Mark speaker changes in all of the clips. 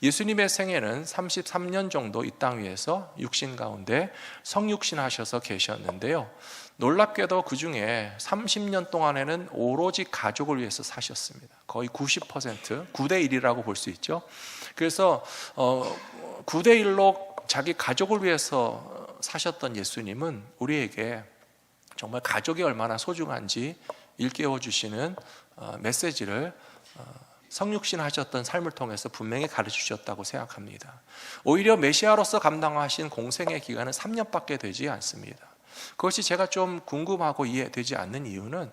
Speaker 1: 예수님의 생애는 33년 정도 이 땅 위에서 육신 가운데 성육신 하셔서 계셨는데요, 놀랍게도 그 중에 30년 동안에는 오로지 가족을 위해서 사셨습니다. 거의 90%, 9대 1이라고 볼 수 있죠. 그래서 9대 1로 자기 가족을 위해서 사셨던 예수님은 우리에게 정말 가족이 얼마나 소중한지 일깨워 주시는 메시지를 성육신 하셨던 삶을 통해서 분명히 가르쳐 주셨다고 생각합니다. 오히려 메시아로서 감당하신 공생의 기간은 3년밖에 되지 않습니다. 그것이 제가 좀 궁금하고 이해되지 않는 이유는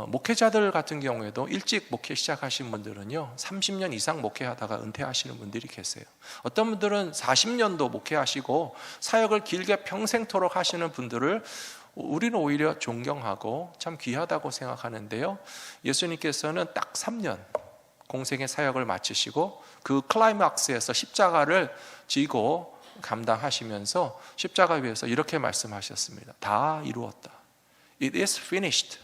Speaker 1: 목회자들 같은 경우에도 일찍 목회 시작하신 분들은요 30년 이상 목회하다가 은퇴하시는 분들이 계세요. 어떤 분들은 40년도 목회하시고 사역을 길게 평생토록 하시는 분들을 우리는 오히려 존경하고 참 귀하다고 생각하는데요, 예수님께서는 딱 3년 공생의 사역을 마치시고 그 클라이막스에서 십자가를 지고 감당하시면서 십자가 위에서 이렇게 말씀하셨습니다. 다 이루었다. It is finished.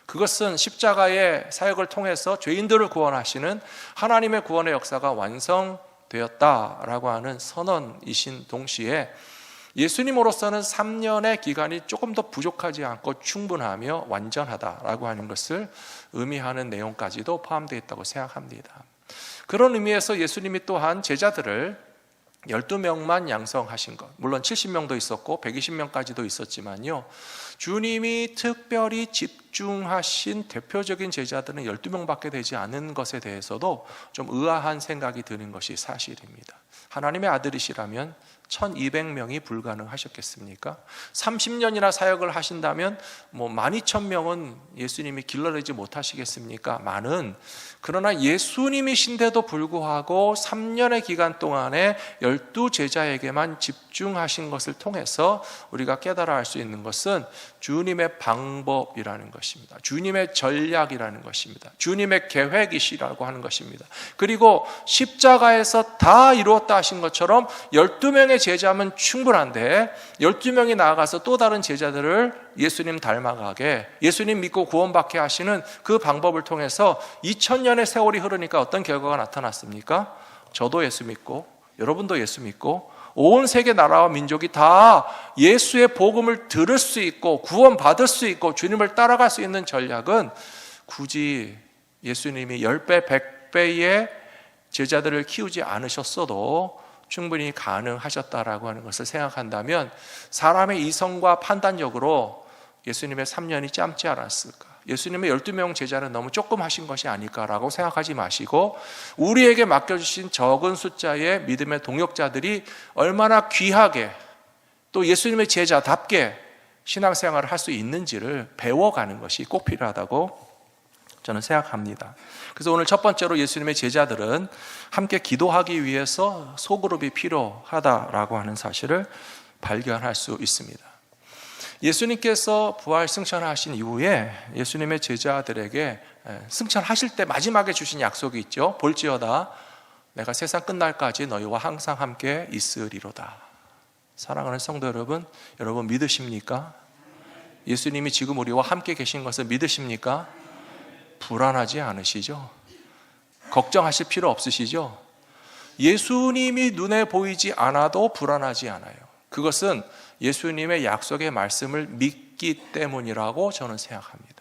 Speaker 1: 그것은 십자가의 사역을 통해서 죄인들을 구원하시는 하나님의 구원의 역사가 완성되었다라고 하는 선언이신 동시에 예수님으로서는 3년의 기간이 조금 더 부족하지 않고 충분하며 완전하다라고 하는 것을 의미하는 내용까지도 포함되어 있다고 생각합니다. 그런 의미에서 예수님이 또한 제자들을 12명만 양성하신 것, 물론 70명도 있었고 120명까지도 있었지만요, 주님이 특별히 집중하신 대표적인 제자들은 12명밖에 되지 않은 것에 대해서도 좀 의아한 생각이 드는 것이 사실입니다. 하나님의 아들이시라면 1200명이 불가능하셨겠습니까? 30년이나 사역을 하신다면 12,000명은 예수님이 길러내지 못하시겠습니까? 그러나 예수님이신데도 불구하고 3년의 기간 동안에 12제자에게만 집중하신 것을 통해서 우리가 깨달아 알 수 있는 것은 주님의 방법이라는 것입니다. 주님의 전략이라는 것입니다. 주님의 계획이시라고 하는 것입니다. 그리고 십자가에서 다 이루었다 하신 것처럼 12명의 제자면 충분한데 12명이 나아가서 또 다른 제자들을 예수님 닮아가게, 예수님 믿고 구원받게 하시는 그 방법을 통해서 2000년의 세월이 흐르니까 어떤 결과가 나타났습니까? 저도 예수 믿고 여러분도 예수 믿고 온 세계 나라와 민족이 다 예수의 복음을 들을 수 있고 구원받을 수 있고 주님을 따라갈 수 있는 전략은 굳이 예수님이 10배, 100배의 제자들을 키우지 않으셨어도 충분히 가능하셨다라고 하는 것을 생각한다면 사람의 이성과 판단력으로 예수님의 3년이 짧지 않았을까? 예수님의 12명 제자는 너무 조금 하신 것이 아닐까라고 생각하지 마시고 우리에게 맡겨주신 적은 숫자의 믿음의 동역자들이 얼마나 귀하게 또 예수님의 제자답게 신앙생활을 할 수 있는지를 배워가는 것이 꼭 필요하다고 저는 생각합니다. 그래서 오늘 첫 번째로 예수님의 제자들은 함께 기도하기 위해서 소그룹이 필요하다라고 하는 사실을 발견할 수 있습니다. 예수님께서 부활 승천하신 이후에 예수님의 제자들에게 승천하실 때 마지막에 주신 약속이 있죠. 볼지어다 내가 세상 끝날까지 너희와 항상 함께 있으리로다. 사랑하는 성도 여러분, 여러분 믿으십니까? 예수님이 지금 우리와 함께 계신 것을 믿으십니까? 불안하지 않으시죠? 걱정하실 필요 없으시죠? 예수님이 눈에 보이지 않아도 불안하지 않아요. 그것은 예수님의 약속의 말씀을 믿기 때문이라고 저는 생각합니다.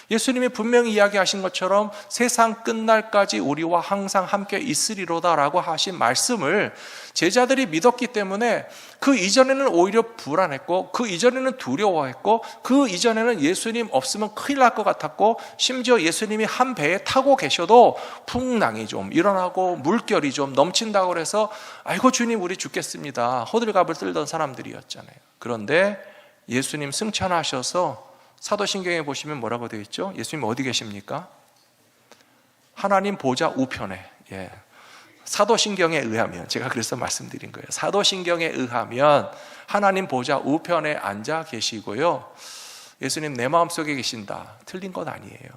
Speaker 1: 예수님이 분명히 이야기하신 것처럼 세상 끝날까지 우리와 항상 함께 있으리로다라고 하신 말씀을 제자들이 믿었기 때문에 그 이전에는 오히려 불안했고 그 이전에는 두려워했고 그 이전에는 예수님 없으면 큰일 날 것 같았고 심지어 예수님이 한 배에 타고 계셔도 풍랑이 좀 일어나고 물결이 좀 넘친다고 해서 아이고 주님 우리 죽겠습니다 호들갑을 떨던 사람들이었잖아요. 그런데 예수님 승천하셔서 사도신경에 보시면 뭐라고 되어 있죠? 예수님 어디 계십니까? 하나님 보좌 우편에. 사도신경에 의하면, 제가 그래서 말씀드린 거예요. 사도신경에 의하면 하나님 보좌 우편에 앉아 계시고요, 예수님 내 마음속에 계신다. 틀린 건 아니에요.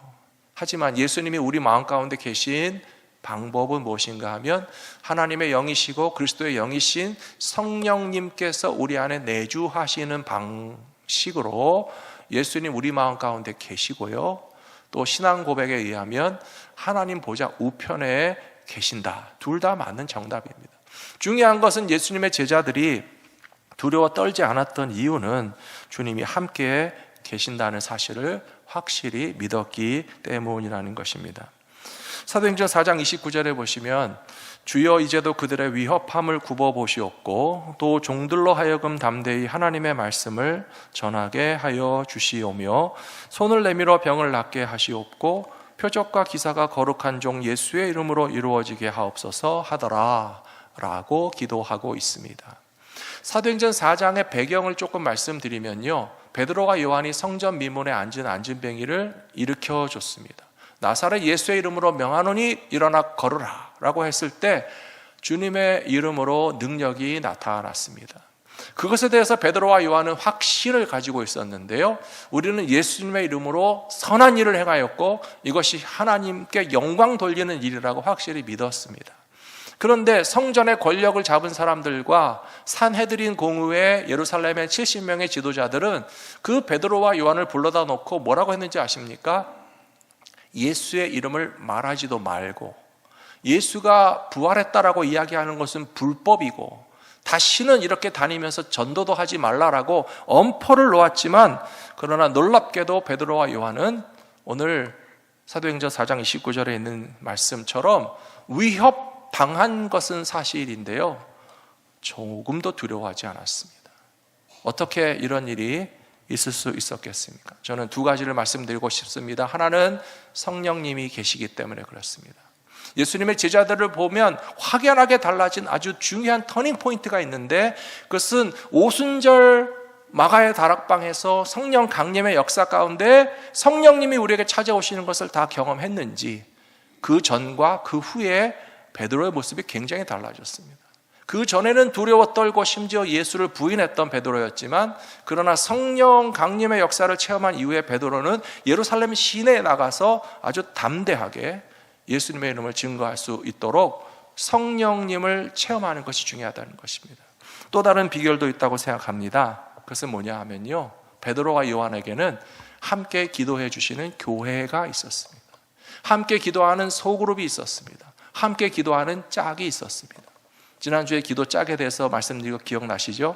Speaker 1: 하지만 예수님이 우리 마음 가운데 계신 방법은 무엇인가 하면 하나님의 영이시고 그리스도의 영이신 성령님께서 우리 안에 내주하시는 방식으로 예수님 우리 마음 가운데 계시고요, 또 신앙 고백에 의하면 하나님 보좌 우편에 계신다. 둘 다 맞는 정답입니다. 중요한 것은 예수님의 제자들이 두려워 떨지 않았던 이유는 주님이 함께 계신다는 사실을 확실히 믿었기 때문이라는 것입니다. 사도행전 4장 29절에 보시면 주여 이제도 그들의 위협함을 굽어보시옵고 또 종들로 하여금 담대히 하나님의 말씀을 전하게 하여 주시오며 손을 내밀어 병을 낫게 하시옵고 표적과 기사가 거룩한 종 예수의 이름으로 이루어지게 하옵소서 하더라 라고 기도하고 있습니다. 사도행전 4장의 배경을 조금 말씀드리면요, 베드로와 요한이 성전 미문에 앉은 안진뱅이를 일으켜줬습니다. 나사렛 예수의 이름으로 명하노니 일어나 걸으라 라고 했을 때 주님의 이름으로 능력이 나타났습니다. 그것에 대해서 베드로와 요한은 확신을 가지고 있었는데요, 우리는 예수님의 이름으로 선한 일을 행하였고 이것이 하나님께 영광 돌리는 일이라고 확실히 믿었습니다. 그런데 성전의 권력을 잡은 사람들과 산헤드린 공의회 예루살렘의 70명의 지도자들은 그 베드로와 요한을 불러다 놓고 뭐라고 했는지 아십니까? 예수의 이름을 말하지도 말고, 예수가 부활했다라고 이야기하는 것은 불법이고 다시는 이렇게 다니면서 전도도 하지 말라라고 엄포를 놓았지만, 그러나 놀랍게도 베드로와 요한은 오늘 사도행전 4장 29절에 있는 말씀처럼 위협 당한 것은 사실인데요, 조금도 두려워하지 않았습니다. 어떻게 이런 일이 있을 수 있었겠습니까? 저는 두 가지를 말씀드리고 싶습니다. 하나는 성령님이 계시기 때문에 그렇습니다. 예수님의 제자들을 보면 확연하게 달라진 아주 중요한 터닝 포인트가 있는데, 그것은 오순절 마가의 다락방에서 성령 강림의 역사 가운데 성령님이 우리에게 찾아오시는 것을 다 경험했는지, 그 전과 그 후에 베드로의 모습이 굉장히 달라졌습니다. 그 전에는 두려워 떨고 심지어 예수를 부인했던 베드로였지만, 그러나 성령 강림의 역사를 체험한 이후에 베드로는 예루살렘 시내에 나가서 아주 담대하게 예수님의 이름을 증거할 수 있도록 성령님을 체험하는 것이 중요하다는 것입니다. 또 다른 비결도 있다고 생각합니다. 그것은 뭐냐 하면요, 베드로와 요한에게는 함께 기도해 주시는 교회가 있었습니다. 함께 기도하는 소그룹이 있었습니다. 함께 기도하는 짝이 있었습니다. 지난주에 기도 짝에 대해서 말씀드린 거 기억나시죠?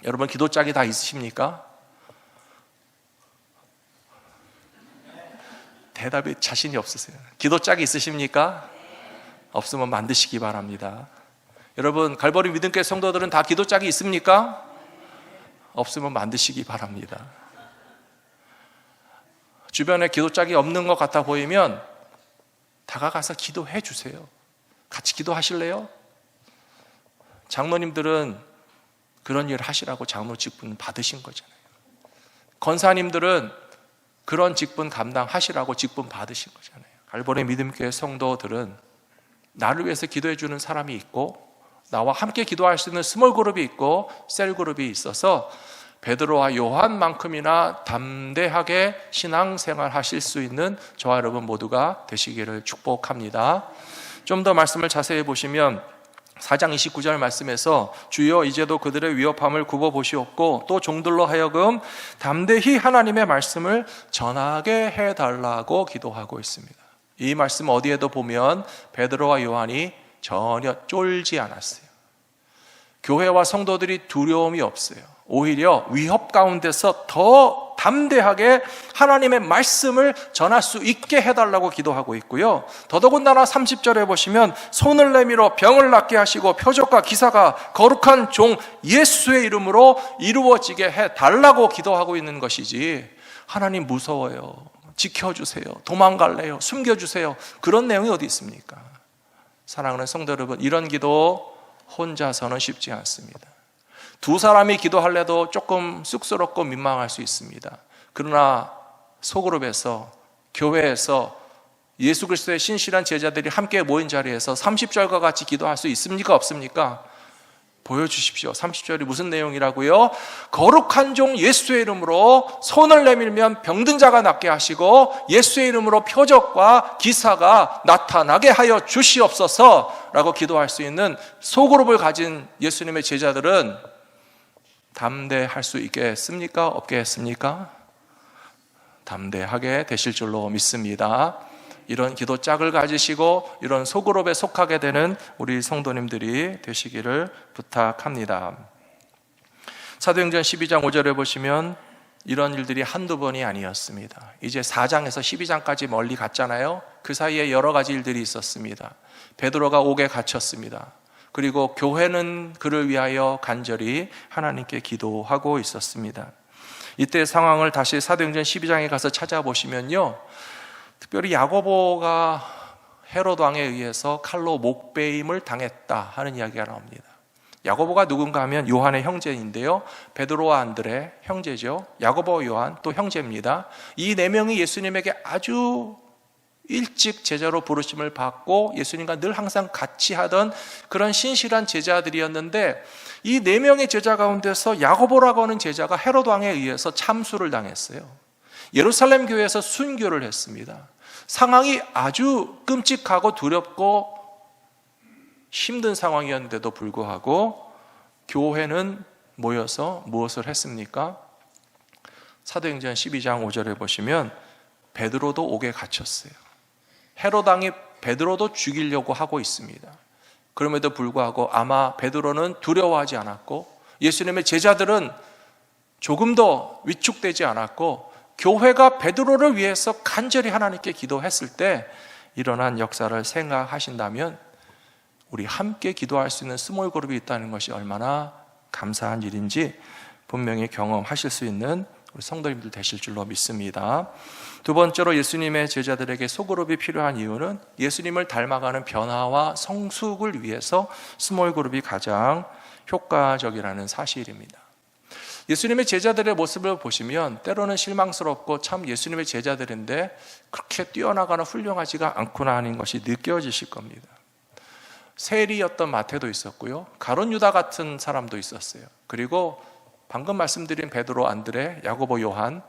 Speaker 1: 여러분 기도 짝이 다 있으십니까? 대답이 자신이 없으세요. 기도 짝이 있으십니까? 없으면 만드시기 바랍니다. 여러분 갈보리 믿음교회 성도들은 다 기도 짝이 있습니까? 없으면 만드시기 바랍니다. 주변에 기도 짝이 없는 것 같아 보이면 다가가서 기도해 주세요. 같이 기도하실래요? 장로님들은 그런 일을 하시라고 장로 직분 받으신 거잖아요. 권사님들은 그런 직분 감당하시라고 직분 받으신 거잖아요. 갈보리 믿음교회 성도들은 나를 위해서 기도해 주는 사람이 있고, 나와 함께 기도할 수 있는 스몰 그룹이 있고 셀 그룹이 있어서 베드로와 요한만큼이나 담대하게 신앙생활 하실 수 있는 저와 여러분 모두가 되시기를 축복합니다. 좀 더 말씀을 자세히 보시면 4장 29절 말씀에서 주여 이제도 그들의 위협함을 굽어보시옵고 또 종들로 하여금 담대히 하나님의 말씀을 전하게 해달라고 기도하고 있습니다. 이 말씀 어디에도 보면 베드로와 요한이 전혀 쫄지 않았어요. 교회와 성도들이 두려움이 없어요. 오히려 위협 가운데서 더 담대하게 하나님의 말씀을 전할 수 있게 해달라고 기도하고 있고요. 더더군다나 30절에 보시면 손을 내밀어 병을 낫게 하시고 표적과 기사가 거룩한 종 예수의 이름으로 이루어지게 해달라고 기도하고 있는 것이지, 하나님 무서워요, 지켜주세요, 도망갈래요, 숨겨주세요, 그런 내용이 어디 있습니까? 사랑하는 성도 여러분, 이런 기도 혼자서는 쉽지 않습니다. 두 사람이 기도할래도 조금 쑥스럽고 민망할 수 있습니다. 그러나 소그룹에서, 교회에서 예수 그리스도의 신실한 제자들이 함께 모인 자리에서 30절과 같이 기도할 수 있습니까? 없습니까? 보여주십시오. 30절이 무슨 내용이라고요? 거룩한 종 예수의 이름으로 손을 내밀면 병든 자가 낫게 하시고 예수의 이름으로 표적과 기사가 나타나게 하여 주시옵소서 라고 기도할 수 있는 소그룹을 가진 예수님의 제자들은 담대할 수 있겠습니까? 없겠습니까? 담대하게 되실 줄로 믿습니다. 이런 기도 짝을 가지시고 이런 소그룹에 속하게 되는 우리 성도님들이 되시기를 부탁합니다. 사도행전 12장 5절에 보시면 이런 일들이 한두 번이 아니었습니다. 이제 4장에서 12장까지 멀리 갔잖아요. 그 사이에 여러 가지 일들이 있었습니다. 베드로가 옥에 갇혔습니다. 그리고 교회는 그를 위하여 간절히 하나님께 기도하고 있었습니다. 이때 상황을 다시 사도행전 12장에 가서 찾아보시면요, 특별히 야고보가 헤롯 왕에 의해서 칼로 목베임을 당했다 하는 이야기가 나옵니다. 야고보가 누군가 하면 요한의 형제인데요, 베드로와 안드레 형제죠. 야고보, 요한 또 형제입니다. 이 네 명이 예수님에게 아주 일찍 제자로 부르심을 받고 예수님과 늘 항상 같이 하던 그런 신실한 제자들이었는데, 이 네 명의 제자 가운데서 야고보라고 하는 제자가 헤롯 왕에 의해서 참수를 당했어요. 예루살렘 교회에서 순교를 했습니다. 상황이 아주 끔찍하고 두렵고 힘든 상황이었는데도 불구하고 교회는 모여서 무엇을 했습니까? 사도행전 12장 5절에 보시면 베드로도 옥에 갇혔어요. 헤롯 왕이 베드로도 죽이려고 하고 있습니다. 그럼에도 불구하고 아마 베드로는 두려워하지 않았고 예수님의 제자들은 조금도 위축되지 않았고 교회가 베드로를 위해서 간절히 하나님께 기도했을 때 일어난 역사를 생각하신다면 우리 함께 기도할 수 있는 스몰 그룹이 있다는 것이 얼마나 감사한 일인지 분명히 경험하실 수 있는 우리 성도님들 되실 줄로 믿습니다. 두 번째로 예수님의 제자들에게 소그룹이 필요한 이유는 예수님을 닮아가는 변화와 성숙을 위해서 스몰 그룹이 가장 효과적이라는 사실입니다. 예수님의 제자들의 모습을 보시면 때로는 실망스럽고 참 예수님의 제자들인데 그렇게 뛰어나거나 훌륭하지가 않구나 하는 것이 느껴지실 겁니다. 세리였던 마태도 있었고요, 가룟 유다 같은 사람도 있었어요. 그리고 방금 말씀드린 베드로, 안드레, 야고보, 요한,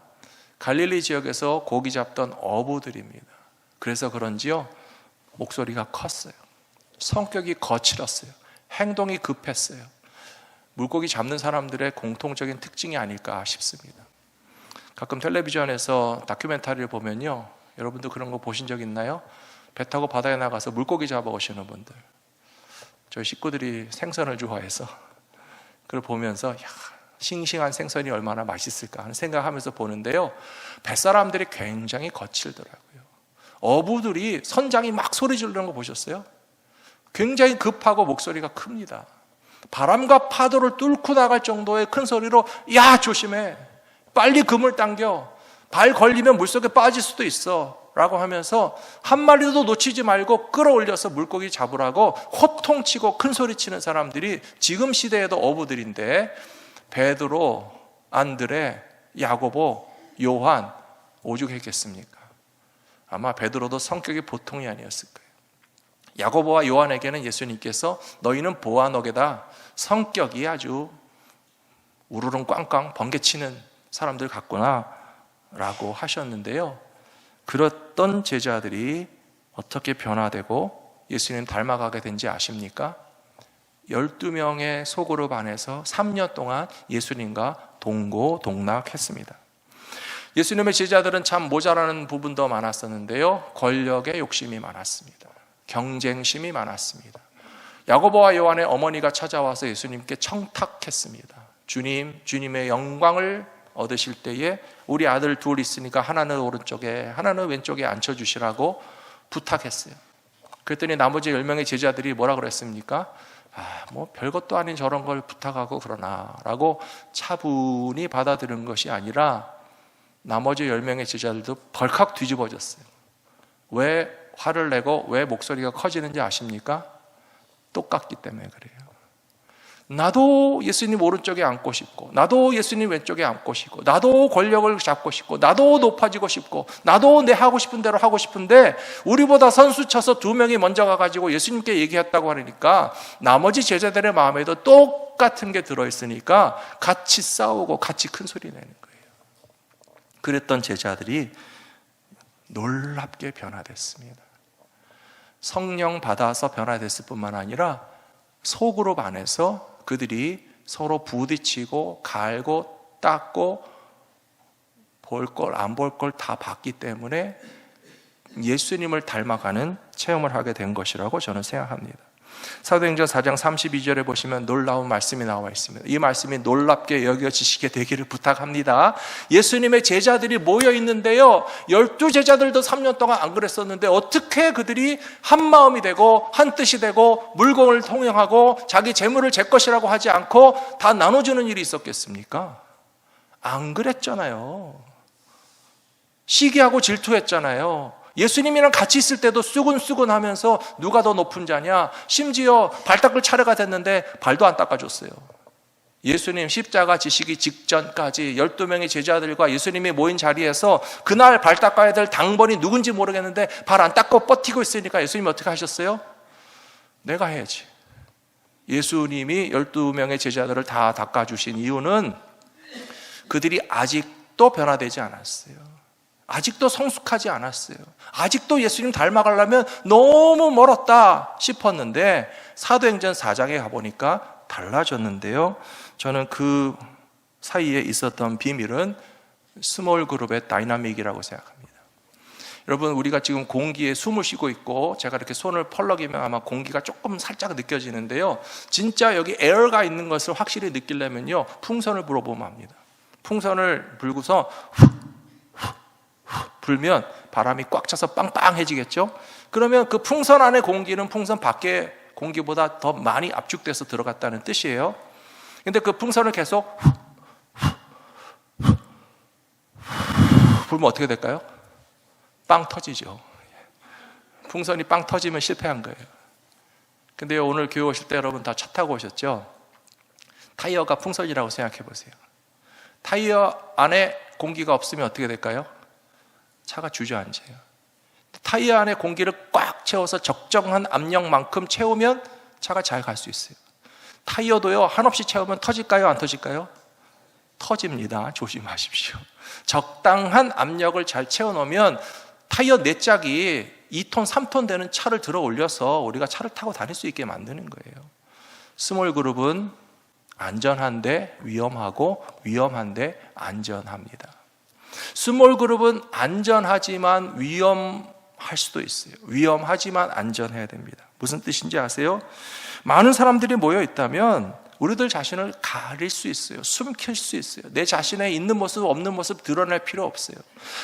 Speaker 1: 갈릴리 지역에서 고기 잡던 어부들입니다. 그래서 그런지요, 목소리가 컸어요. 성격이 거칠었어요. 행동이 급했어요. 물고기 잡는 사람들의 공통적인 특징이 아닐까 싶습니다. 가끔 텔레비전에서 다큐멘터리를 보면요, 여러분도 그런 거 보신 적 있나요? 배 타고 바다에 나가서 물고기 잡아오시는 분들, 저희 식구들이 생선을 좋아해서 그걸 보면서 싱싱한 생선이 얼마나 맛있을까 하는 생각하면서 보는데요, 뱃사람들이 굉장히 거칠더라고요. 어부들이 선장이 막 소리 지르는 거 보셨어요? 굉장히 급하고 목소리가 큽니다. 바람과 파도를 뚫고 나갈 정도의 큰 소리로 야 조심해, 빨리 그물 당겨, 발 걸리면 물속에 빠질 수도 있어 라고 하면서 한 마리도 놓치지 말고 끌어올려서 물고기 잡으라고 호통치고 큰 소리 치는 사람들이 지금 시대에도 어부들인데, 베드로, 안드레, 야고보, 요한 오죽했겠습니까? 아마 베드로도 성격이 보통이 아니었을 거예요. 야고보와 요한에게는 예수님께서 너희는 보아너게다, 성격이 아주 우르릉 꽝꽝 번개치는 사람들 같구나 라고 하셨는데요, 그랬던 제자들이 어떻게 변화되고 예수님 닮아가게 된지 아십니까? 12명의 소그룹 안에서 3년 동안 예수님과 동고동락했습니다. 예수님의 제자들은 참 모자라는 부분도 많았었는데요, 권력의 욕심이 많았습니다. 경쟁심이 많았습니다. 야고보와 요한의 어머니가 찾아와서 예수님께 청탁했습니다. 주님, 주님의 영광을 얻으실 때에 우리 아들 둘 있으니까 하나는 오른쪽에 하나는 왼쪽에 앉혀주시라고 부탁했어요. 그랬더니 나머지 10명의 제자들이 뭐라 그랬습니까? 뭐 별것도 아닌 저런 걸 부탁하고 그러나 라고 차분히 받아들인 것이 아니라 나머지 10명의 제자들도 벌컥 뒤집어졌어요. 왜 화를 내고 왜 목소리가 커지는지 아십니까? 똑같기 때문에 그래요. 나도 예수님 오른쪽에 앉고 싶고, 나도 예수님 왼쪽에 앉고 싶고, 나도 권력을 잡고 싶고, 나도 높아지고 싶고, 나도 내 하고 싶은 대로 하고 싶은데 우리보다 선수 쳐서 2명이 먼저 가가지고 예수님께 얘기했다고 하니까 나머지 제자들의 마음에도 똑같은 게 들어있으니까 같이 싸우고 같이 큰 소리 내는 거예요. 그랬던 제자들이 놀랍게 변화됐습니다. 성령 받아서 변화됐을 뿐만 아니라 소그룹 안에서 그들이 서로 부딪히고 갈고 닦고 볼 걸 안 볼 걸 다 봤기 때문에
Speaker 2: 예수님을 닮아가는 체험을 하게 된 것이라고 저는 생각합니다. 사도행전 4장 32절에 보시면 놀라운 말씀이 나와 있습니다. 이 말씀이 놀랍게 여겨지시게 되기를 부탁합니다. 예수님의 제자들이 모여 있는데요, 12제자들도 3년 동안 안 그랬었는데 어떻게 그들이 한 마음이 되고 한 뜻이 되고 물건을 통용하고 자기 재물을 제 것이라고 하지 않고 다 나눠주는 일이 있었겠습니까? 안 그랬잖아요. 시기하고 질투했잖아요. 예수님이랑 같이 있을 때도 수근수근 하면서 누가 더 높은 자냐, 심지어 발 닦을 차례가 됐는데 발도 안 닦아줬어요. 예수님 십자가 지시기 직전까지 12명의 제자들과 예수님이 모인 자리에서 그날 발 닦아야 될 당번이 누군지 모르겠는데 발 안 닦고 버티고 있으니까 예수님이 어떻게 하셨어요? 내가 해야지. 예수님이 12명의 제자들을 다 닦아주신 이유는 그들이 아직도 변화되지 않았어요. 아직도 성숙하지 않았어요. 아직도 예수님 닮아가려면 너무 멀었다 싶었는데 사도행전 4장에 가보니까 달라졌는데요, 저는 그 사이에 있었던 비밀은 스몰 그룹의 다이나믹이라고 생각합니다. 여러분, 우리가 지금 공기에 숨을 쉬고 있고 제가 이렇게 손을 펄럭이면 아마 공기가 조금 살짝 느껴지는데요, 진짜 여기 에어가 있는 것을 확실히 느끼려면요, 풍선을 불어보면 합니다. 풍선을 불고서 불면 바람이 꽉 차서 빵빵해지겠죠? 그러면 그 풍선 안에 공기는 풍선 밖에 공기보다 더 많이 압축돼서 들어갔다는 뜻이에요. 근데 그 풍선을 계속 불면 어떻게 될까요? 빵 터지죠. 풍선이 빵 터지면 실패한 거예요. 근데 오늘 교회 오실 때 여러분 다 차 타고 오셨죠? 타이어가 풍선이라고 생각해 보세요. 타이어 안에 공기가 없으면 어떻게 될까요? 차가 주저앉아요. 타이어 안에 공기를 꽉 채워서 적정한 압력만큼 채우면 차가 잘 갈 수 있어요. 타이어도요, 한없이 채우면 터질까요? 안 터질까요? 터집니다. 조심하십시오. 적당한 압력을 잘 채워놓으면 타이어 4짝이 2톤, 3톤 되는 차를 들어 올려서 우리가 차를 타고 다닐 수 있게 만드는 거예요. 스몰 그룹은 안전한데 위험하고 위험한데 안전합니다. 스몰 그룹은 안전하지만 위험할 수도 있어요. 위험하지만 안전해야 됩니다. 무슨 뜻인지 아세요? 많은 사람들이 모여 있다면 우리들 자신을 가릴 수 있어요. 숨길 수 있어요. 내 자신의 있는 모습 없는 모습 드러낼 필요 없어요.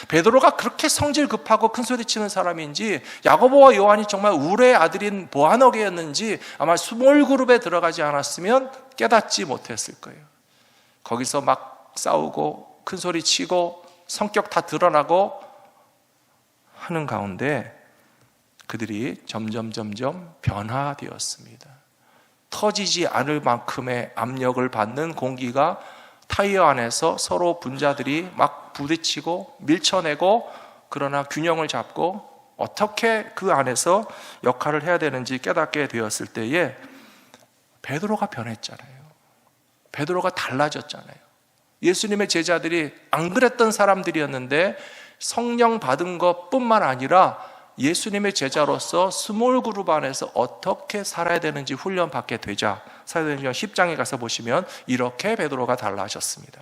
Speaker 2: 베드로가 그렇게 성질 급하고 큰소리치는 사람인지 야고보와 요한이 정말 울의 아들인 보아너게였는지 아마 스몰 그룹에 들어가지 않았으면 깨닫지 못했을 거예요. 거기서 막 싸우고 큰소리치고 성격 다 드러나고 하는 가운데 그들이 점점 변화되었습니다. 터지지 않을 만큼의 압력을 받는 공기가 타이어 안에서 서로 분자들이 막 부딪히고 밀쳐내고, 그러나 균형을 잡고 어떻게 그 안에서 역할을 해야 되는지 깨닫게 되었을 때에 베드로가 변했잖아요. 베드로가 달라졌잖아요. 예수님의 제자들이 안 그랬던 사람들이었는데 성령 받은 것뿐만 아니라 예수님의 제자로서 스몰 그룹 안에서 어떻게 살아야 되는지 훈련받게 되자 사도행전 10장에 가서 보시면 이렇게 베드로가 달라졌습니다.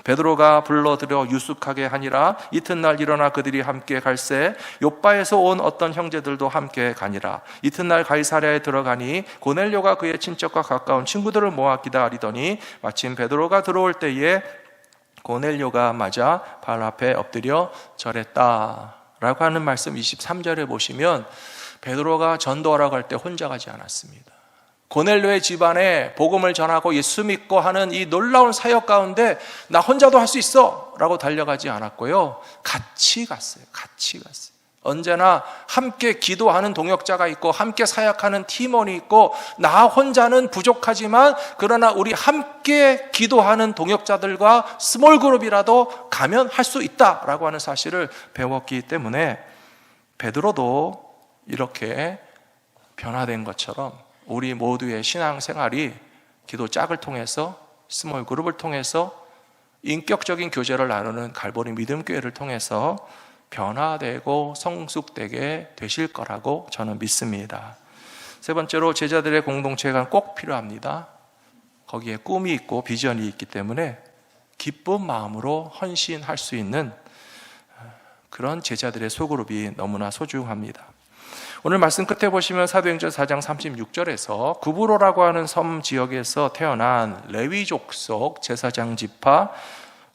Speaker 2: 베드로가 불러들여 유숙하게 하니라. 이튿날 일어나 그들이 함께 갈새 욥바에서 온 어떤 형제들도 함께 가니라. 이튿날 가이사랴에 들어가니 고넬료가 그의 친척과 가까운 친구들을 모아 기다리더니 마침 베드로가 들어올 때에 고넬료가 맞아 발 앞에 엎드려 절했다 라고 하는 말씀 23절에 보시면 베드로가 전도하러 갈 때 혼자 가지 않았습니다. 고넬료의 집안에 복음을 전하고 예수 믿고 하는 이 놀라운 사역 가운데 나 혼자도 할 수 있어 라고 달려가지 않았고요, 같이 갔어요. 언제나 함께 기도하는 동역자가 있고 함께 사역하는 팀원이 있고 나 혼자는 부족하지만 그러나 우리 함께 기도하는 동역자들과 스몰 그룹이라도 가면 할 수 있다라고 하는 사실을 배웠기 때문에 베드로도 이렇게 변화된 것처럼 우리 모두의 신앙생활이 기도 짝을 통해서, 스몰 그룹을 통해서, 인격적인 교제를 나누는 갈보리 믿음교회를 통해서 변화되고 성숙되게 되실 거라고 저는 믿습니다. 세 번째로 제자들의 공동체가 꼭 필요합니다. 거기에 꿈이 있고 비전이 있기 때문에 기쁜 마음으로 헌신할 수 있는 그런 제자들의 소그룹이 너무나 소중합니다. 오늘 말씀 끝에 보시면 사도행전 4장 36절에서 구브로라고 하는 섬 지역에서 태어난 레위 족속 제사장 지파,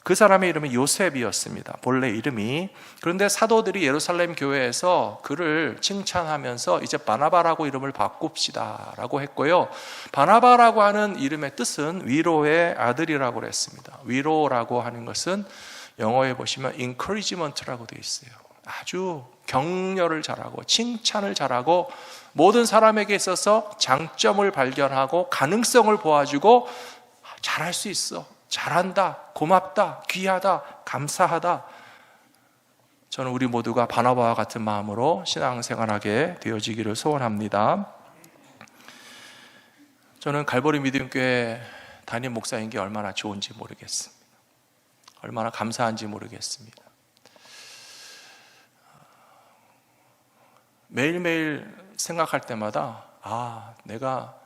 Speaker 2: 그 사람의 이름은 요셉이었습니다. 본래 이름이. 그런데 사도들이 예루살렘 교회에서 그를 칭찬하면서 이제 바나바라고 이름을 바꿉시다 라고 했고요. 바나바라고 하는 이름의 뜻은 위로의 아들이라고 그랬습니다. 위로라고 하는 것은 영어에 보시면 encouragement라고 되어 있어요. 아주 격려를 잘하고 칭찬을 잘하고 모든 사람에게 있어서 장점을 발견하고 가능성을 보아주고 잘할 수 있어, 잘한다, 고맙다, 귀하다, 감사하다. 저는 우리 모두가 바나바와 같은 마음으로 신앙생활하게 되어지기를 소원합니다. 저는 갈보리 믿음교회 담임 목사인 게 얼마나 좋은지 모르겠습니다. 얼마나 감사한지 모르겠습니다. 매일매일 생각할 때마다 내가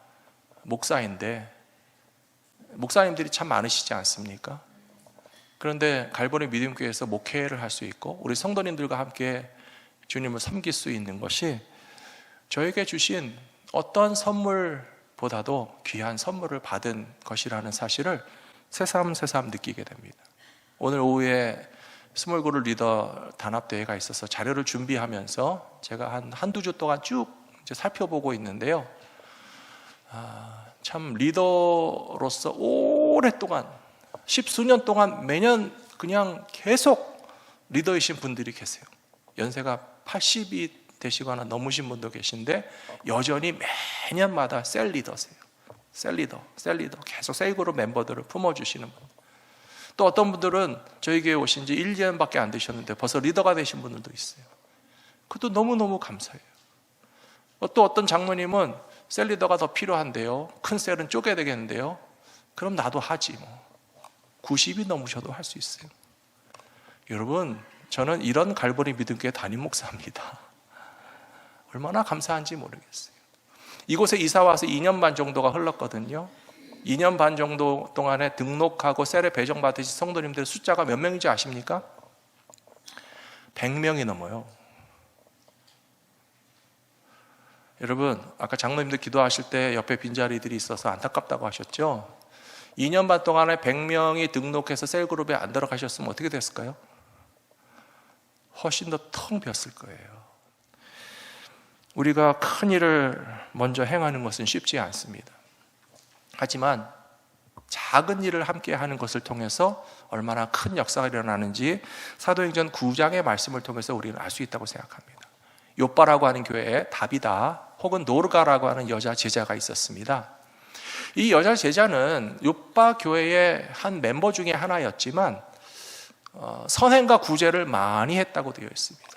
Speaker 2: 목사인데, 목사님들이 참 많으시지 않습니까? 그런데 갈보리 믿음교회에서 목회를 할 수 있고 우리 성도님들과 함께 주님을 섬길 수 있는 것이 저에게 주신 어떤 선물보다도 귀한 선물을 받은 것이라는 사실을 새삼새삼 느끼게 됩니다. 오늘 오후에 스몰그룹 리더 단합대회가 있어서 자료를 준비하면서 제가 한두 주 동안 쭉 이제 살펴보고 있는데요. 참 리더로서 오랫동안, 십수년 동안 매년 그냥 계속 리더이신 분들이 계세요. 연세가 80이 되시거나 넘으신 분도 계신데 여전히 매년마다 셀리더세요. 셀리더 계속 셀그룹 멤버들을 품어주시는 분. 또 어떤 분들은 저희 교회 오신 지 1년밖에 안 되셨는데 벌써 리더가 되신 분들도 있어요. 그것도 너무너무 감사해요. 또 어떤 장로님은 셀 리더가 더 필요한데요, 큰 셀은 쪼개야 되겠는데요, 그럼 나도 하지 뭐. 90이 넘으셔도 할 수 있어요. 여러분, 저는 이런 갈보리 믿음교회 담임 목사입니다. 얼마나 감사한지 모르겠어요. 이곳에 이사 와서 2년 반 정도가 흘렀거든요. 2년 반 정도 동안에 등록하고 셀에 배정받으신 성도님들의 숫자가 몇 명인지 아십니까? 100명이 넘어요. 여러분, 아까 장로님들 기도하실 때 옆에 빈자리들이 있어서 안타깝다고 하셨죠? 2년 반 동안에 100명이 등록해서 셀그룹에 안 들어가셨으면 어떻게 됐을까요? 훨씬 더 텅 비었을 거예요. 우리가 큰 일을 먼저 행하는 것은 쉽지 않습니다. 하지만 작은 일을 함께 하는 것을 통해서 얼마나 큰 역사가 일어나는지 사도행전 9장의 말씀을 통해서 우리는 알 수 있다고 생각합니다. 요빠라고 하는 교회에 다비다 혹은 노르가라고 하는 여자 제자가 있었습니다. 이 여자 제자는 요빠 교회의 한 멤버 중에 하나였지만 선행과 구제를 많이 했다고 되어 있습니다.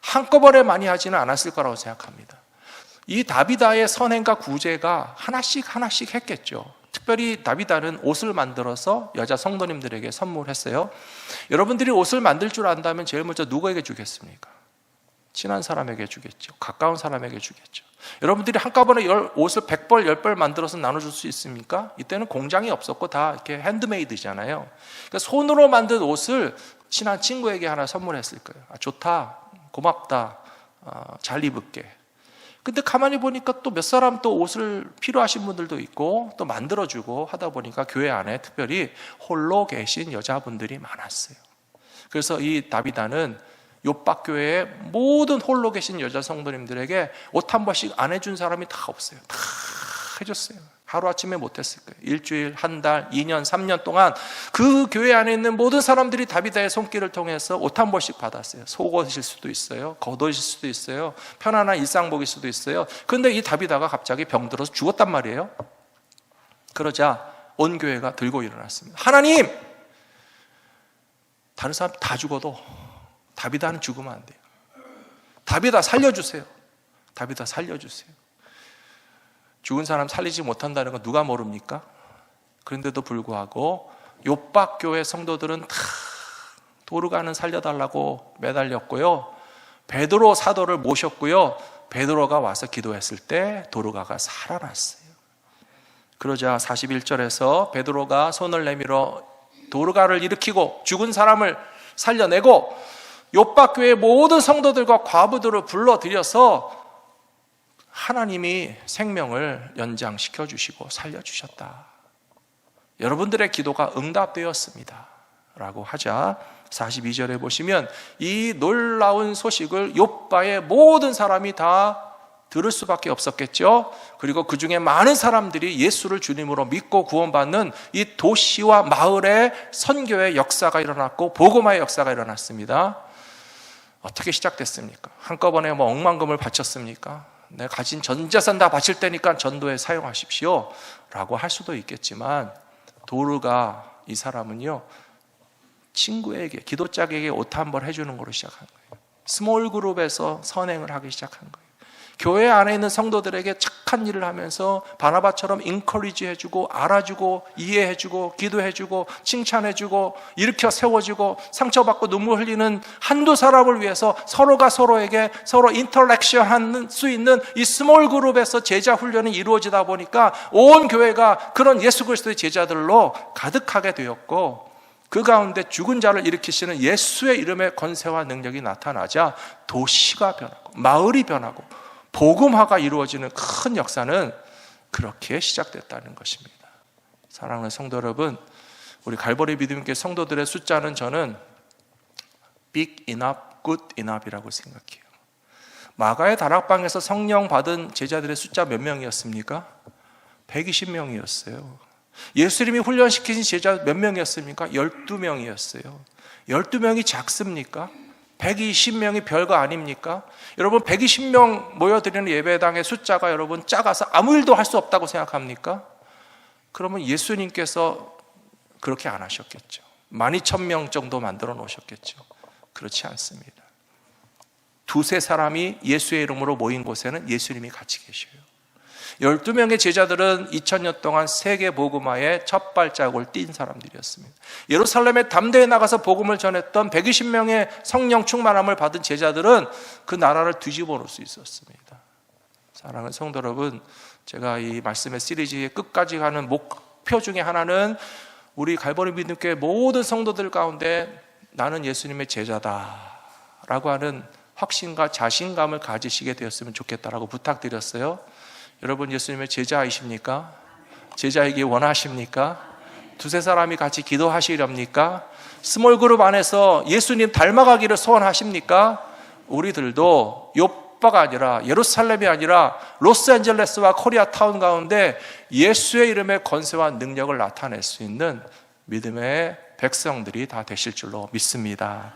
Speaker 2: 한꺼번에 많이 하지는 않았을 거라고 생각합니다. 이 다비다의 선행과 구제가 하나씩 했겠죠. 특별히 다비다는 옷을 만들어서 여자 성도님들에게 선물했어요. 여러분들이 옷을 만들 줄 안다면 제일 먼저 누구에게 주겠습니까? 친한 사람에게 주겠죠. 가까운 사람에게 주겠죠. 여러분들이 한꺼번에 옷을 100벌, 10벌 만들어서 나눠줄 수 있습니까? 이때는 공장이 없었고 다 이렇게 핸드메이드잖아요. 그러니까 손으로 만든 옷을 친한 친구에게 하나 선물했을 거예요. 좋다, 고맙다, 잘 입을게. 근데 가만히 보니까 또 몇 사람 또 옷을 필요하신 분들도 있고 또 만들어주고 하다 보니까 교회 안에 특별히 홀로 계신 여자분들이 많았어요. 그래서 이 다비다는 요박교회의 모든 홀로 계신 여자 성도님들에게 옷 한 번씩 안 해준 사람이 다 없어요. 다 해줬어요. 하루아침에 못했을 거예요. 일주일, 한 달, 2년, 3년 동안 그 교회 안에 있는 모든 사람들이 다비다의 손길을 통해서 옷 한 번씩 받았어요. 속옷일 수도 있어요, 겉옷일 수도 있어요, 편안한 일상복일 수도 있어요. 그런데 이 다비다가 갑자기 병들어서 죽었단 말이에요. 그러자 온 교회가 들고 일어났습니다. 하나님! 다른 사람 다 죽어도 다비다는 죽으면 안 돼요. 다비다 살려주세요. 다비다 살려주세요. 죽은 사람 살리지 못한다는 건 누가 모릅니까? 그런데도 불구하고 요박교회 성도들은 다 도르가는 살려달라고 매달렸고요, 베드로 사도를 모셨고요, 베드로가 와서 기도했을 때 도르가가 살아났어요. 그러자 41절에서 베드로가 손을 내밀어 도르가를 일으키고 죽은 사람을 살려내고 요빠 교회 모든 성도들과 과부들을 불러들여서 하나님이 생명을 연장시켜 주시고 살려주셨다. 여러분들의 기도가 응답되었습니다 라고 하자 42절에 보시면 이 놀라운 소식을 요빠의 모든 사람이 다 들을 수밖에 없었겠죠. 그리고 그 중에 많은 사람들이 예수를 주님으로 믿고 구원받는 이 도시와 마을의 선교의 역사가 일어났고 복음화의 역사가 일어났습니다. 어떻게 시작됐습니까? 한꺼번에 억만금을 바쳤습니까? 내가 가진 전 재산 다 바칠 테니까 전도에 사용하십시오 라고 할 수도 있겠지만, 도르가 이 사람은요, 친구에게, 기도짝에게 옷 한 벌 해주는 걸로 시작한 거예요. 스몰 그룹에서 선행을 하기 시작한 거예요. 교회 안에 있는 성도들에게 착한 일을 하면서 바나바처럼 인커리지 해주고, 알아주고, 이해해주고, 기도해주고, 칭찬해주고, 일으켜 세워주고, 상처받고 눈물 흘리는 한두 사람을 위해서 서로가 서로에게 서로 인터랙션 할 수 있는 이 스몰 그룹에서 제자 훈련이 이루어지다 보니까 온 교회가 그런 예수 그리스도의 제자들로 가득하게 되었고, 그 가운데 죽은 자를 일으키시는 예수의 이름의 권세와 능력이 나타나자 도시가 변하고 마을이 변하고 복음화가 이루어지는 큰 역사는 그렇게 시작됐다는 것입니다. 사랑하는 성도 여러분, 우리 갈보리 믿음교회 성도들의 숫자는 저는 big enough, good enough이라고 생각해요. 마가의 다락방에서 성령 받은 제자들의 숫자 몇 명이었습니까? 120명이었어요. 예수님이 훈련시키신 제자 몇 명이었습니까? 12명이었어요. 12명이 작습니까? 120명이 별거 아닙니까? 여러분, 120명 모여드리는 예배당의 숫자가 여러분 작아서 아무 일도 할 수 없다고 생각합니까? 그러면 예수님께서 그렇게 안 하셨겠죠. 12,000명 정도 만들어 놓으셨겠죠. 그렇지 않습니다. 두세 사람이 예수의 이름으로 모인 곳에는 예수님이 같이 계셔요. 12명의 제자들은 2000년 동안 세계 복음화의 첫 발자국을 띈 사람들이었습니다. 예루살렘에 담대히 나가서 복음을 전했던 120명의 성령 충만함을 받은 제자들은 그 나라를 뒤집어 놓을 수 있었습니다. 사랑하는 성도 여러분, 제가 이 말씀의 시리즈의 끝까지 가는 목표 중에 하나는 우리 갈보리 믿음교회 모든 성도들 가운데 나는 예수님의 제자다 라고 하는 확신과 자신감을 가지시게 되었으면 좋겠다라고 부탁드렸어요. 여러분, 예수님의 제자이십니까? 제자이기 원하십니까? 두세 사람이 같이 기도하시렵니까? 스몰 그룹 안에서 예수님 닮아가기를 소원하십니까? 우리들도 요빠가 아니라, 예루살렘이 아니라 로스앤젤레스와 코리아타운 가운데 예수의 이름의 권세와 능력을 나타낼 수 있는 믿음의 백성들이 다 되실 줄로 믿습니다.